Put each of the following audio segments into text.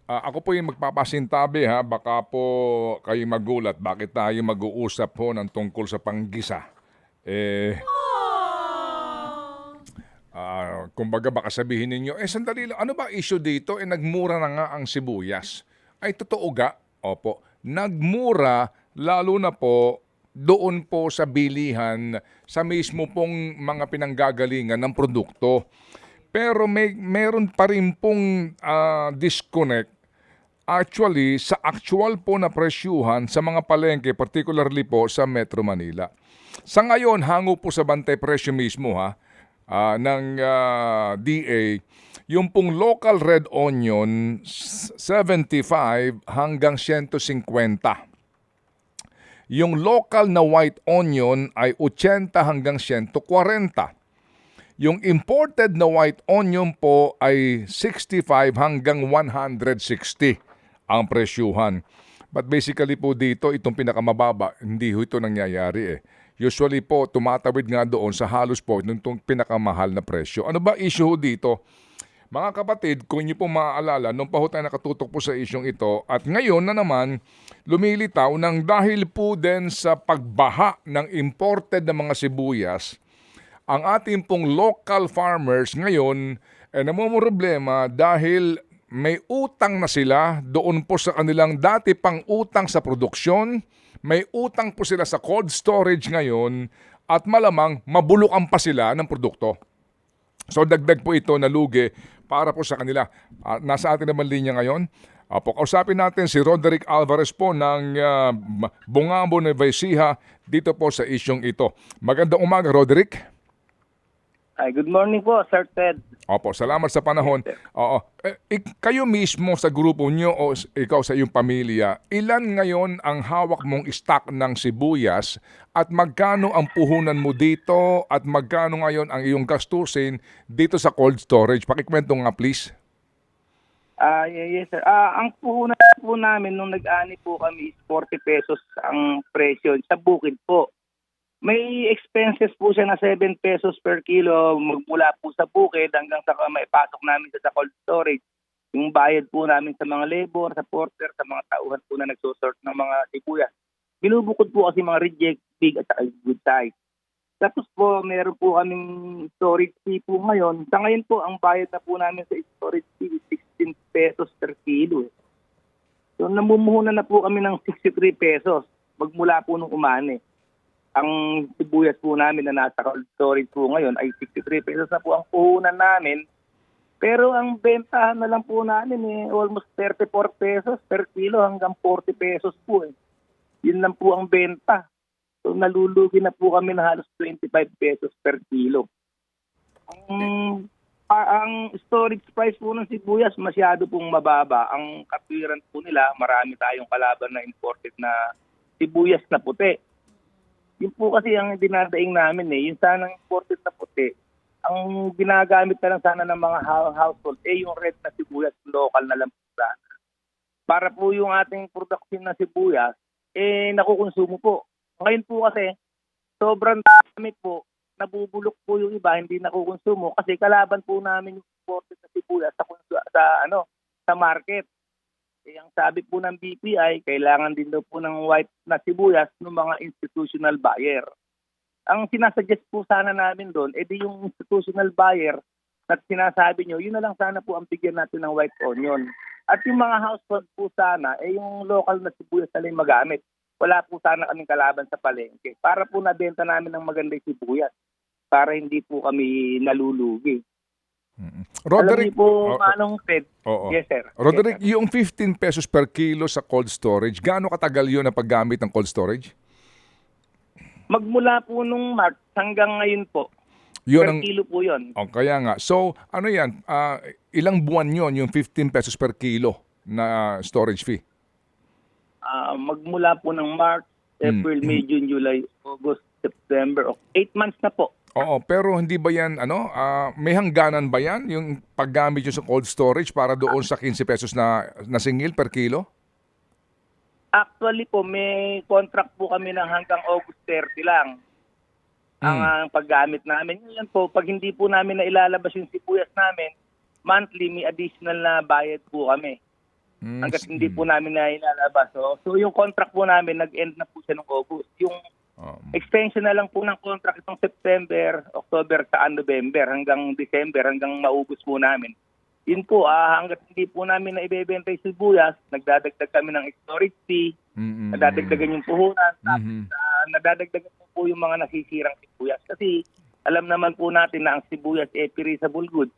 Ako po yung magpapasintabi ha, baka po kayo magulat. Bakit tayo mag-uusap po ng tungkol sa panggisa? Eh, kumbaga baka sabihin ninyo, sandali lang, ano ba issue dito? Nagmura na nga ang sibuyas. Ay, totoo ga? Opo, nagmura lalo na po doon po sa bilihan sa mismo pong mga pinanggagalingan ng produkto. Pero meron pa rin pong disconnect actually sa actual po na presyuhan sa mga palengke, particularly po sa Metro Manila. Sa ngayon, hango po sa bantay presyo mismo ng DA, yung pong local red onion 75 hanggang 150. Yung local na white onion ay 80 hanggang 140. Yung imported na white onion po ay 65 hanggang 160 ang presyuhan. But basically po dito, itong pinakamababa, hindi ho ito nangyayari eh. Usually po, tumatawid nga doon sa halos po itong pinakamahal na presyo. Ano ba issue ho dito? Mga kapatid, kung inyo po maaalala, nung pa ho tayo nakatutok po sa isyong ito, at ngayon na naman, lumilitaw ng dahil po din sa pagbaha ng imported na mga sibuyas, ang ating pong local farmers ngayon namumroblema dahil may utang na sila doon po sa kanilang dati pang utang sa produksyon, may utang po sila sa cold storage ngayon at malamang mabulukan pa sila ng produkto. So dagdag po ito na lugi para po sa kanila. Nasa atin naman linya ngayon. Kausapin natin si Roderick Alvarez po ng Bungabo Nueva Ecija dito po sa isyong ito. Magandang umaga, Roderick. Ay, good morning po, Sir Ted. Opo, salamat sa panahon. Oo. Kayo mismo sa grupo nyo o ikaw sa iyong pamilya, ilan ngayon ang hawak mong stock ng sibuyas at magkano ang puhunan mo dito at magkano ngayon ang iyong gastusin dito sa cold storage? Pakikwento nga please. Yes, sir. Ang puhunan po namin nung nag-ani po kami is 40 pesos ang presyo sa bukid po. May expenses po siya na 7 pesos per kilo magmula po sa bukid hanggang sa maipasok namin sa cold storage. Yung bayad po namin sa mga labor, sa porter, sa mga tauhan po na nagsusort ng mga sibuyas. Binubukod po kasi mga reject, big at good size. Tapos po, meron po kaming storage fee po ngayon. Sa ngayon po, ang bayad na po namin sa storage fee is 16 pesos per kilo. So namumuhunan na po kami ng 63 pesos magmula po nung umani. Ang sibuyas po namin na nasa cold storage po ngayon ay 63 pesos na po ang puhunan namin. Pero ang bentahan na lang po namin almost 34 pesos per kilo hanggang 40 pesos po eh. Yun lang po ang benta. So nalulugi na po kami na halos 25 pesos per kilo. Ang storage price po ng sibuyas masyado pong mababa. Ang katwiran po nila, marami tayong kalaban na imported na sibuyas na puti. Yun po kasi ang dinadaing namin yung sanang imported na puti. Ang ginagamit na lang sana ng mga household yung red na sibuyas, local na lang po sana. Para po yung ating production na sibuyas, nakukonsumo po. Ngayon po kasi, sobrang dami po, nabubulok po yung iba, hindi nakukonsumo kasi kalaban po namin yung imported na sibuyas sa market. Ang sabi po ng BPI, kailangan din daw po ng white na sibuyas ng mga institutional buyer. Ang sinasuggest po sana namin doon, di yung institutional buyer na sinasabi nyo, yun na lang sana po ang bigyan natin ng white onion. At yung mga household po sana, yung local na sibuyas na lang magamit. Wala po sana kaming kalaban sa palengke. Para po nabenta namin ng magandang sibuyas. Para hindi po kami nalulugi. Roderick, alam niyo po, Manong Ted. Yes, sir. Roderick, Yes, sir. yung 15 pesos per kilo sa cold storage, gaano katagal yun ang paggamit ng cold storage? Magmula po nung March hanggang ngayon po. Per kilo po yun. Kaya nga. So, ano yan? Ilang buwan yon yung 15 pesos per kilo na storage fee? Magmula po ng March, April, May, June, July, August, September. 8 months na po. Oo, pero hindi ba yan, may hangganan ba yan, yung paggamit nyo sa cold storage para doon sa 15 pesos na singil per kilo? Actually po, may contract po kami ng hanggang August 30 lang. Ang paggamit namin. Ngayon po, pag hindi po namin na ilalabas yung sibuyas namin, monthly may additional na bayad po kami. hangga't hindi po namin na ilalabas. So yung contract po namin, nag-end na po siya noong August. Yung extension na lang po ng contract itong September, October, sa November, hanggang December, hanggang maubos po namin. Yun po, hangga't hindi po namin na ibebenta yung sibuyas, nagdadagdag kami ng storage fee, nadadagdagan yung puhunan, tapos nadadagdagan po yung mga nasisirang sibuyas. Kasi alam naman po natin na ang sibuyas perishable good.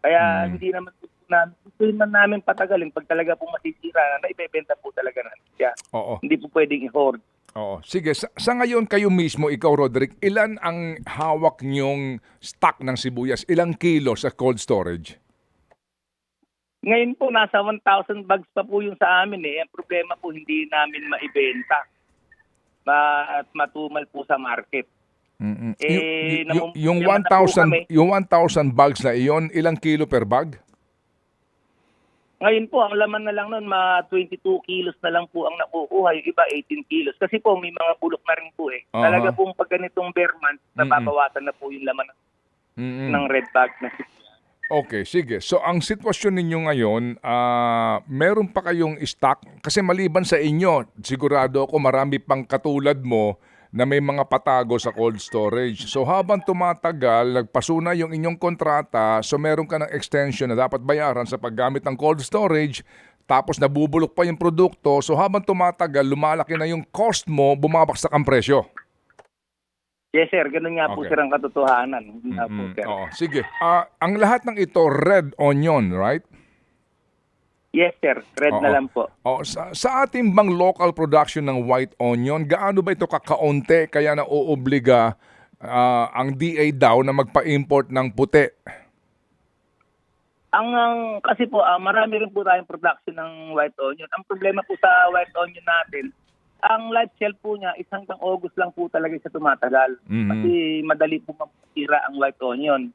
Kaya hindi naman po namin, gusto man namin patagalin pag talaga po masisira na ibebenta po talaga natin siya. Oo. Hindi po pwedeng i-hoard. Oo. Sige, sa ngayon kayo mismo, ikaw Roderick, ilan ang hawak niyong stock ng sibuyas? Ilang kilo sa cold storage? Ngayon po, nasa 1,000 bags pa po yung sa amin eh. Ang problema po, hindi namin maibenta at matumal po sa market. Yung naman na po kami. 1,000 bags na iyon, ilang kilo per bag? Ngayon po, ang laman na lang nun, 22 kilos na lang po ang nakukuha. Yung iba, 18 kilos. Kasi po, may mga bulok na rin po eh. Talaga pong pag ganitong bear month, nababawasan na po yung laman ng red bag na sibuyas. Okay, sige. So ang sitwasyon ninyo ngayon, meron pa kayong stock? Kasi maliban sa inyo, sigurado ako marami pang katulad mo na may mga patago sa cold storage. So habang tumatagal, nagpasuna yung inyong kontrata, so meron ka ng extension na dapat bayaran sa paggamit ng cold storage, tapos nabubulok pa yung produkto, so habang tumatagal, lumalaki na yung cost mo, bumabagsak ang presyo. Yes, sir. Ganun nga po, Okay. sir, ang katotohanan. Hindi nga po, sir. Oo, sige. Ang lahat ng ito, red onion, right? Yes, sir. Red na lang po. Sa ating bang local production ng white onion, gaano ba ito kakaunti kaya nauobliga ang DA daw na magpa-import ng puti? Kasi po, marami rin po tayong production ng white onion. Ang problema po sa white onion natin, ang life shelf po niya is hanggang August lang po talaga siya tumatagal. Kasi madali po masira ang white onion.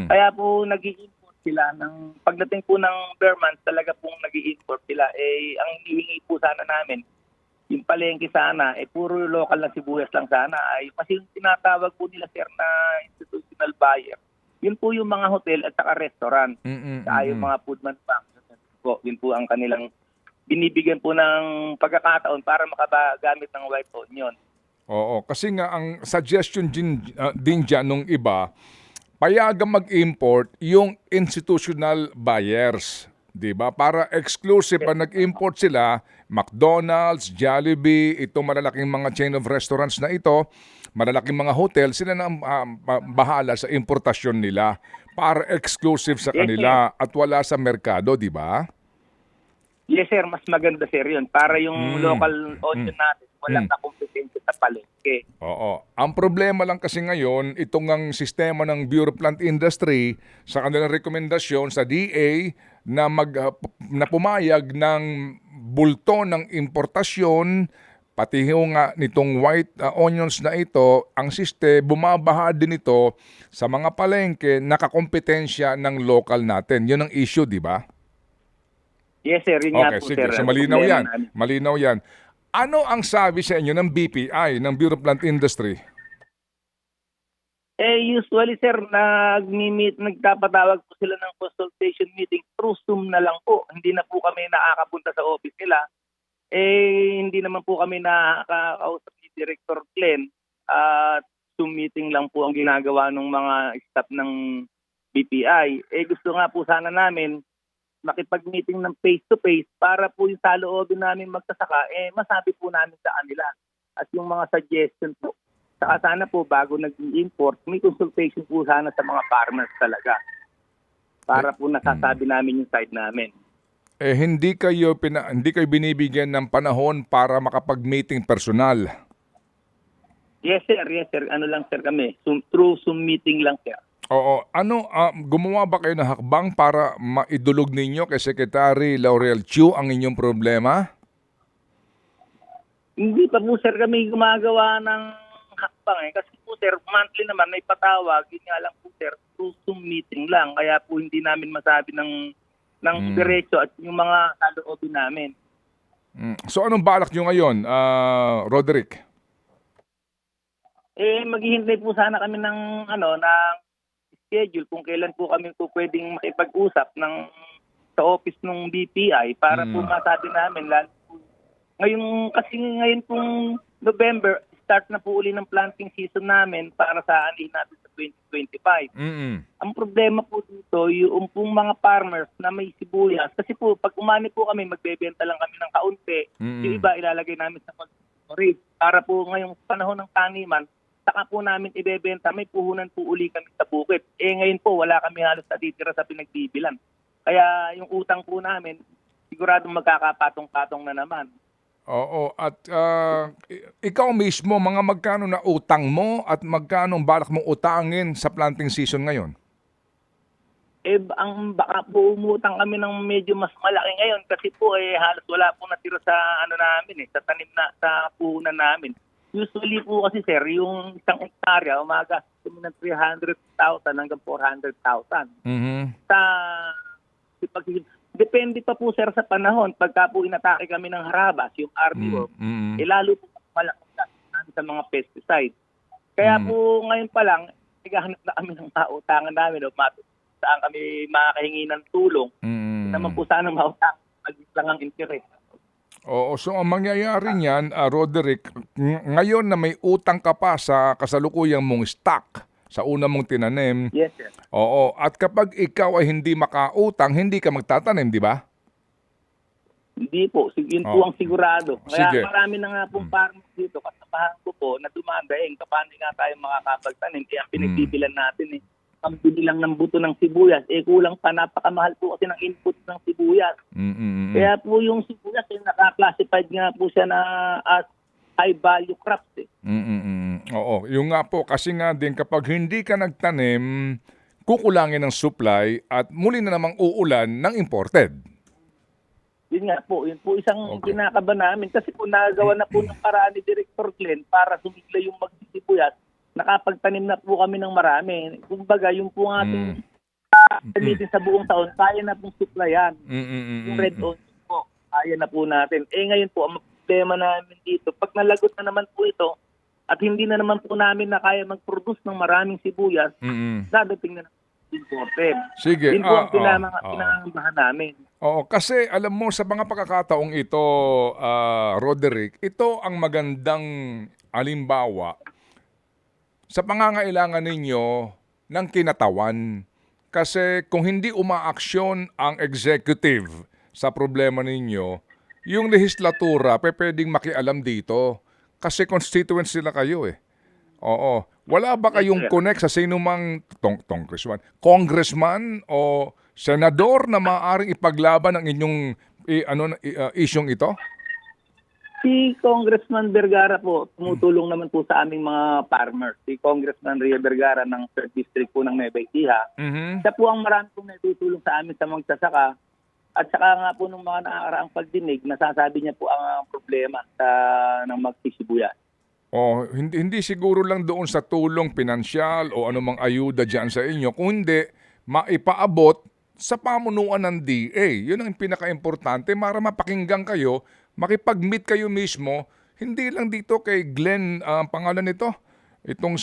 Kaya po nag-i-import sila pagdating po ng bear month, talaga pong nag-i-import sila. Ang hinihingi po sana namin, yung palengke sana, puro local na sibuyas lang sana. Kasi yung tinatawag po nila, sir, na institutional buyer, yun po yung mga hotel at saka restaurant. Saka yung mga food manufacturers po, yun po ang kanilang binibigyan po ng pagkakataon para makagamit ng white onion. Oo, kasi nga ang suggestion din dyan nung iba, payagan mag-import yung institutional buyers. Diba? Para exclusive pa nag-import sila, McDonald's, Jollibee, itong malalaking mga chain of restaurants na ito, malalaking mga hotel, sila na bahala sa importasyon nila para exclusive sa kanila at wala sa merkado, di ba? Yes, sir. Mas maganda, sir, yun. Para yung local onion natin, walang kakompetensya sa palengke. Oo. Ang problema lang kasi ngayon, itong ang sistema ng Bureau of Plant Industry sa kanilang rekomendasyon sa DA na na pumayag ng bulto ng importasyon, pati yung nga nitong white onions na ito, ang bumabaha din ito sa mga palengke nakakompetensya ng local natin. Yun ang issue, di ba? Yes, sir. Yun nga Okay, po, sige. sir. So Ang malinaw problema yan. namin. Malinaw yan. Ano ang sabi sa inyo ng BPI, ng Bureau of Plant Industry? Usually, sir, nagpapatawag po sila ng consultation meeting through Zoom na lang po. Hindi na po kami nakakapunta sa office nila. Hindi naman po kami nakakausap ni Director Glenn. Zoom meeting lang po ang ginagawa ng mga staff ng BPI. Gusto nga po sana namin makipag-meeting ng face-to-face para po yung saloobin namin magsasaka, masabi po namin sa kanila. At yung mga suggestion po, saka sana po bago nag-import, may consultation po sana sa mga farmers talaga. Para po nasasabi namin yung side namin. Hindi kayo binibigyan ng panahon para makapag-meeting personal. Yes, sir. Yes, sir. Ano lang, sir, kami. Through Zoom meeting lang, sir. Oo. Gumawa ba kayo ng hakbang para maidulog ninyo kay Secretary Laurel Chiu ang inyong problema? Hindi pa po, sir, kami gumagawa ng hakbang. Kasi po, sir, monthly naman may patawag. Yun nga lang po, sir, through Zoom meeting lang. Kaya po hindi namin masabi ng diretso at yung mga saloobin namin. So anong balak nyo ngayon, Roderick? Maghihintay po sana kami ng schedule kung kailan po kami po pwedeng makipag-usap ng sa office ng BPI para po masabi namin lalo po. Ngayon pong November, start na po uli ng planting season namin para sa ani natin sa 2025. Ang problema po dito, yung pong mga farmers na may sibuyas, kasi po pag umani po kami, magbebenta lang kami ng kaunti, yung iba ilalagay namin sa storage para po ngayong panahon ng taniman, saka po namin ibebenta, may puhunan po uli kami sa bukid. Ngayon po, wala kami halos natitira sa pinagbibilan. Kaya yung utang po namin, siguradong magkakapatong-patong na naman. Oo, at ikaw mismo, mga magkano na utang mo at magkano ang balak mong utangin sa planting season ngayon? Baka po umutang kami ng medyo mas malaki ngayon kasi po halos wala po natira sa namin sa tanim na sa puhunan namin. Usually po kasi sir, yung isang hektarya umaga kami ng 300,000 hanggang 400,000. Depende pa po sir sa panahon. Pagka po inatake kami ng harabas, yung armyworm, lalo po malaki sa mga pesticide. Kaya po ngayon pa lang, naghahanap na kami ng mautangan namin saan kami makakahingi ng tulong. Naman po sana mautang, magiging lang ang interest. Oo, so ang mangyayari niyan, Roderick, ngayon na may utang ka pa sa kasalukuyang mong stock sa una mong tinanim. Yes, sir. Oo, at kapag ikaw ay hindi makautang, hindi ka magtatanim, di ba? Hindi po, yun po ang sigurado. Kaya Sige. marami na nga pong farmers dito, kasabahan ko po, na dumadaing, kapano nga tayo makakapagtanim. Kaya ang pinagbibilan natin pambili lang ng buto ng sibuyas, kulang pa, napakamahal po kasi ng input ng sibuyas. Kaya po yung sibuyas, naka-classified nga po siya na as high value crops. Oo, yung nga po, kasi nga din kapag hindi ka nagtanim, kukulangin ng supply at muli na namang uulan ng imported. Yun nga po, yun po isang kinakaba namin kasi po nagawa na po ng paraan ni Director Glenn para sumigla yung magsisibuyas. Nakapagtanim na po kami ng marami. Kumbaga, yung po ating gamitin sa buong taon, kaya na pong supplyan. Yung red onion po, kaya na po natin. Ngayon po, ang problema namin dito, pag nalagot na naman po ito, at hindi na naman po namin na kaya mag-produce ng maraming sibuyas, dadating na imported. Sige. Yun po ang pinangambahan namin. Oo, kasi alam mo, sa mga pagkakataong ito, Roderick, ito ang magandang alimbawa sa pangangailangan ninyo ng kinatawan. Kasi kung hindi umaaksyon ang executive sa problema ninyo, yung lehislatura pwedeng makialam dito. Kasi constituents sila kayo eh. Oo. Wala ba kayong connect sa sinumang congressman o senador na maaaring ipaglaban ang inyong isyong ito? Si Congressman Vergara po, tumutulong naman po sa aming mga farmers. Si Congressman Rio Vergara ng 3rd District po ng Nueva Ecija. Siya po ang marami pong natutulong sa amin sa magsasaka. At saka nga po nung mga nakakaraang pagdinig, nasasabi niya po ang problema ng magsisibuyas. Hindi siguro lang doon sa tulong pinansyal o anumang ayuda dyan sa inyo, kung hindi, maipaabot sa pamunuan ng DA. Yun ang pinaka-importante para mapakinggan kayo, makipag-meet kayo mismo, hindi lang dito kay Glenn, ang pangalan nito, itong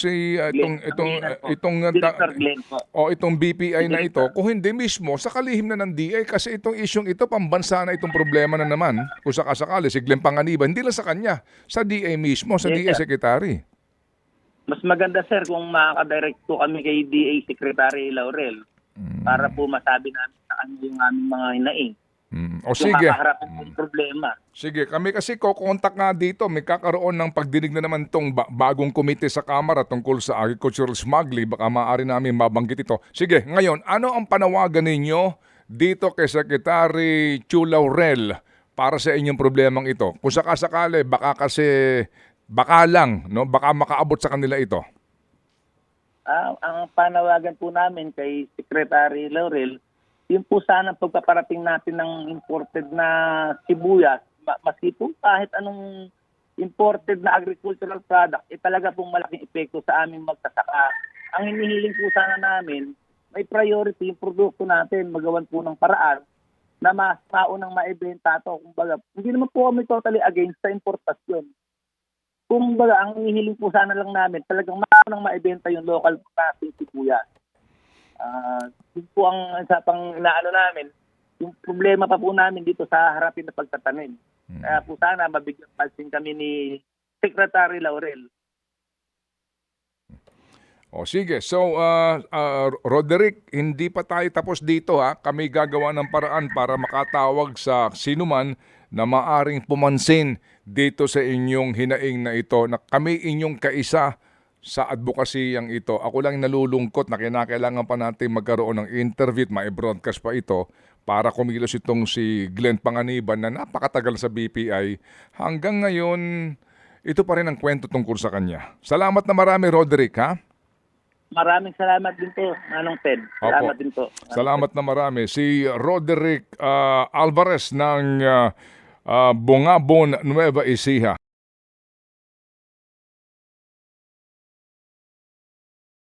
BPI na ito, kung hindi mismo sa kalihim na ng DA, kasi itong isyong ito, pambansa na itong problema na naman, kung sakasakali, si Glenn Panganiban, hindi lang sa kanya, sa DA mismo, sa DA Secretary. Mas maganda sir kung makakadirect po kami kay DA Secretary Laurel para po masabi namin sa kanya yung aming mga hinaing. Sige. Makaharapin yung problema. Sige, kami kasi kukontak nga dito. May kakaroon ng pagdinig na naman itong bagong komite sa Kamara tungkol sa agricultural smuggling. Baka maaari namin mabanggit ito. Sige, ngayon, ano ang panawagan ninyo dito kay Secretary Chu Laurel para sa inyong problemang ito? Kung sakasakali, baka lang, no? Baka makaabot sa kanila ito. Ang panawagan po namin kay Secretary Laurel, yung po sana pagpaparating natin ng imported na sibuyas, maski po kahit anong imported na agricultural product, talaga pong malaking epekto sa aming magsasaka. Ang hinihiling po sana namin, may priority yung produkto natin, magawan po ng paraan na mas maunang maibenta ito. Kumbaga, hindi naman po kami totally against sa importasyon. Kumbaga, ang hinihiling po sana lang namin, talagang maunang maibenta yung local nating sibuyas. Yun po ang isa pang inaano namin, yung problema pa po namin dito sa harapin na pagtatanim. Kaya po sana mabigyan pansin kami ni Secretary Laurel. O sige, so Roderick, hindi pa tayo tapos dito ha. Kami gagawa ng paraan para makatawag sa sinuman na maaring pumansin dito sa inyong hinaing na ito na kami inyong kaisa sa advokasiyang ito. Ako lang nalulungkot na kinakailangan pa natin magkaroon ng interview at ma-broadcast pa ito para kumilos itong si Glenn Panganiban na napakatagal sa BPI. Hanggang ngayon, ito pa rin ang kwento tungkol sa kanya. Salamat na marami, Roderick, ha? Maraming salamat din po, Manong Ted. Salamat Opo. din po. Salamat na marami. Si Roderick Alvarez ng Bungabon, Nueva Ecija.